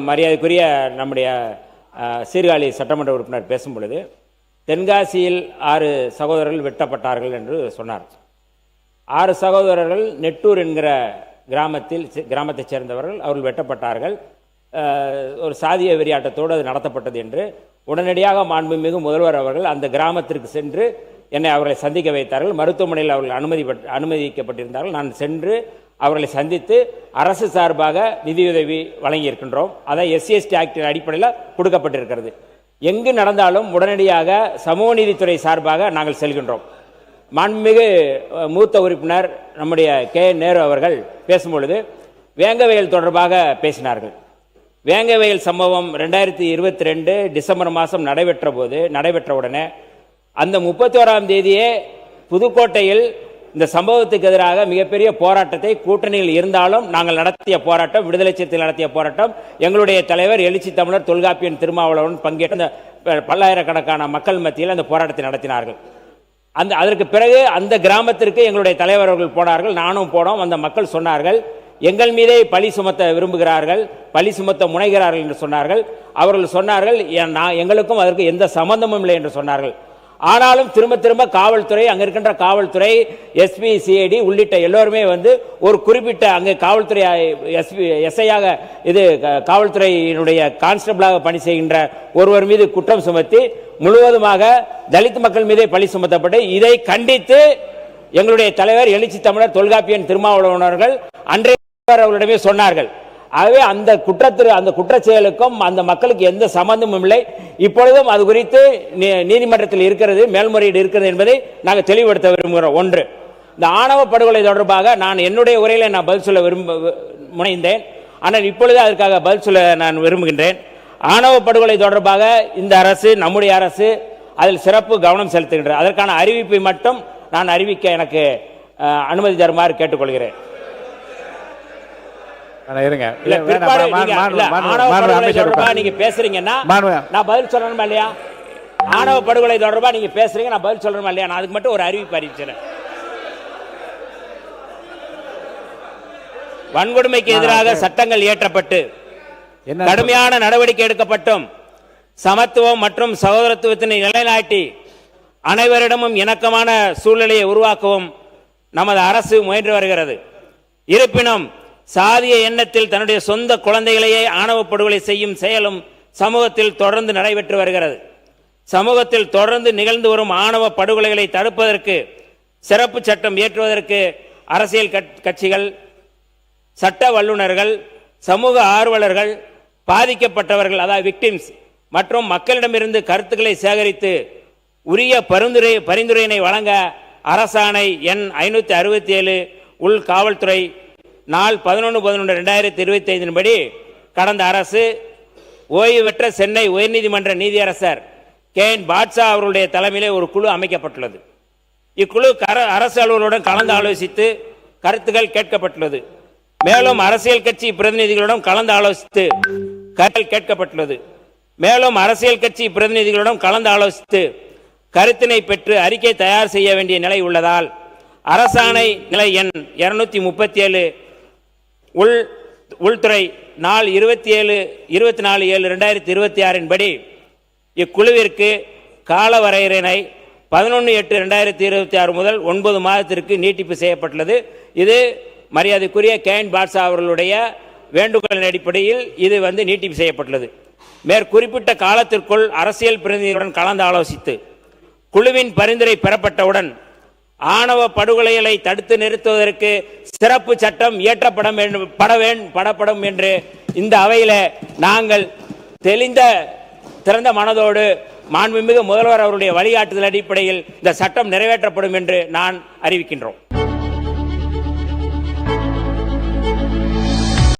மரியாதைக்குரிய நம்முடைய சீர்காழி சட்டமன்ற உறுப்பினர் பேசும் பொழுது தென்காசியில் 6 சகோதரர்கள் வெட்டப்பட்டார்கள் என்று சொன்னார். 6 சகோதரர்கள் நெட்டூர் என்கிற கிராமத்தைச் சேர்ந்தவர்கள், அவர்கள் வெட்டப்பட்டார்கள். ஒரு சாதிய வெறியாட்டத்தோடு அது நடத்தப்பட்டது என்று உடனடியாக மாண்புமிகு முதல்வர் அவர்கள் அந்த கிராமத்திற்கு சென்று என்னை அவர்களை சந்திக்க வைத்தார்கள். மருத்துவமனையில் அவர்கள் அனுமதிக்கப்பட்டிருந்தார்கள். நான் சென்று அவர்களை சந்தித்து அரசு சார்பாக நிதியுதவி வழங்கியிருக்கின்றோம். அதை SC/ST ஆக்டின் அடிப்படையில் கொடுக்கப்பட்டிருக்கிறது. எங்கு நடந்தாலும் உடனடியாக சமூக நீதித்துறை சார்பாக நாங்கள் செல்கின்றோம். மாண்புமிகு மூத்த உறுப்பினர் நம்முடைய நேரு அவர்கள் பேசும்பொழுது வேங்கவயல் தொடர்பாக பேசினார்கள். வேங்கவயல் சம்பவம் 2022 டிசம்பர் மாதம் நடைபெற்ற உடனே அந்த 31ஆம் தேதியே புதுக்கோட்டையில் இந்த சம்பவத்துக்கு எதிராக மிகப்பெரிய போராட்டத்தை கூட்டணியில் இருந்தாலும் நாங்கள் நடத்திய போராட்டம், விடுதலை சிறுத்தைகள் நடத்திய போராட்டம், எங்களுடைய தலைவர் எழுச்சி தமிழர் தொல்காப்பியன் திருமாவளவன் பங்கேற்ற பல்லாயிரக்கணக்கான மக்கள் மத்தியில் அந்த போராட்டத்தை நடத்தினார்கள். அதற்கு பிறகு அந்த கிராமத்திற்கு எங்களுடைய தலைவர்கள் போனார்கள், நானும் போனோம். அந்த மக்கள் சொன்னார்கள், எங்கள் மீதே பழி சுமத்த விரும்புகிறார்கள், பழி சுமத்த முனைகிறார்கள் என்று சொன்னார்கள். அவர்கள் சொன்னார்கள், எங்களுக்கும் அதற்கு எந்த சம்பந்தமும் இல்லை என்று சொன்னார்கள். ஆனாலும் திரும்ப காவல்துறை, அங்கே இருக்கின்ற காவல்துறை, SP, CID உள்ளிட்ட எல்லோருமே ஒரு குறிப்பிட்ட அங்கே காவல்துறை SI-யாக இது காவல்துறையினுடைய கான்ஸ்டபிளாக பணி செய்கின்ற ஒருவர் மீது குற்றம் சுமத்தி முழுவதுமாக தலித் மக்கள் மீதே பழி சுமத்தப்பட்டு இதை கண்டித்து எங்களுடைய தலைவர் எழுச்சி தமிழர் தொல்காப்பியன் திருமாவளவன் அவர்கள் அன்றைய அவர்களிடமே சொன்னார்கள். ஆகவே அந்த குற்றச் செயலுக்கும் அந்த மக்களுக்கு எந்த சம்பந்தமும் இல்லை. இப்பொழுதும் அது குறித்து நீதிமன்றத்தில் இருக்கிறது, மேல்முறையீடு இருக்கிறது என்பதை நாங்கள் தெளிவுபடுத்த விரும்புகிறோம். ஒன்று, இந்த ஆணவ படுகொலை தொடர்பாக நான் என்னுடைய உரையில நான் பதில் சொல்ல முனைந்தேன். ஆனால் இப்பொழுது அதற்காக பதில் சொல்ல நான் விரும்புகின்றேன். ஆணவ படுகொலை தொடர்பாக இந்த அரசு, நம்முடைய அரசு அதில் சிறப்பு கவனம் செலுத்துகின்றது. அதற்கான அறிவிப்பை மட்டும் நான் அறிவிக்க எனக்கு அனுமதி தருமாறு கேட்டுக்கொள்கிறேன். நீங்க பேசுறீங்கன்னா நான் பதில் சொல்லணுமா இல்லையா? ஆணவ படுகொலை தொடர்பா நீங்க பேசுறீங்க, நான் பதில் சொல்லணுமா இல்லையா? நான் அதுக்கு மட்டும் ஒரு அறிவிப்பு அறிவிச்சேன். வன்கொடுமைக்கு எதிராக சட்டங்கள் இயற்றப்பட்டு கடுமையான நடவடிக்கை எடுக்கப்பட்டும் சமத்துவம் மற்றும் சகோதரத்துவத்தினை நிலைநாட்டி அனைவரிடமும் இணக்கமான சூழ்நிலையை உருவாக்கவும் நமது அரசு முயன்று வருகிறது. இருப்பினும் சாதிய எண்ணத்தில் தன்னுடைய சொந்த குழந்தைகளையே ஆணவ படுகொலை செய்யும் செயலும் சமூகத்தில் தொடர்ந்து நடைபெற்று வருகிறது. சமூகத்தில் தொடர்ந்து நிகழ்ந்து வரும் ஆணவ படுகொலைகளை தடுப்பதற்கு சிறப்பு சட்டம் இயற்றுவதற்கு அரசியல் கட்சிகள், சட்ட வல்லுநர்கள், சமூக ஆர்வலர்கள், பாதிக்கப்பட்டவர்கள் அதாவது விக்டிம்ஸ் மற்றும் மக்களிடமிருந்து கருத்துக்களை சேகரித்து உரிய பரிந்துரையினை வழங்க அரசாணை எண் 567 உள் காவல்துறை நாள் 11/11/2025 படி கடந்த அரசு ஓய்வு பெற்ற சென்னை உயர்நீதிமன்ற நீதியரசர் KN பாட்ஷா அவர்களுடைய தலைமையிலே ஒரு குழு அமைக்கப்பட்டுள்ளது. இக்குழு அரசு அலுவலருடன் கலந்து ஆலோசித்து கருத்துக்கள் கேட்கப்பட்டுள்ளது. மேலும் அரசியல் கட்சி பிரதிநிதிகளுடன் கலந்து ஆலோசித்து கருத்துக்கள் கேட்கப்பட்டுள்ளது. மேலும் அரசியல் கட்சி பிரதிநிதிகளுடன் கலந்து ஆலோசித்து கருத்தினை பெற்று அறிக்கை தயார் செய்ய வேண்டிய நிலை உள்ளதால் அரசாணை நிலை எண் 237 உள்துறை நாள் 24/7/2026 படி இக்குழுவிற்கு கால வரையறையினை 11/8/2026 முதல் 9 மாதத்திற்கு நீட்டிப்பு செய்யப்பட்டுள்ளது. இது மரியாதைக்குரிய KN பாட்ஷா அவர்களுடைய வேண்டுகோளின் அடிப்படையில் இது நீட்டிப்பு செய்யப்பட்டுள்ளது. மேற்குறிப்பிட்ட காலத்திற்குள் அரசியல் பிரதிநிதிகளுடன் கலந்து ஆலோசித்து குழுவின் பரிந்துரை பெறப்பட்டவுடன் ஆணவ படுகொலைகளை தடுத்து நிறுத்துவதற்கு சிறப்பு சட்டம் இயற்றப்படும் என்று இந்த அவையில நாங்கள் திறந்த மனதோடு மாண்புமிகு முதல்வர் அவருடைய வழிகாட்டுதல் அடிப்படையில் இந்த சட்டம் நிறைவேற்றப்படும் என்று நான் அறிவிக்கின்றோம்.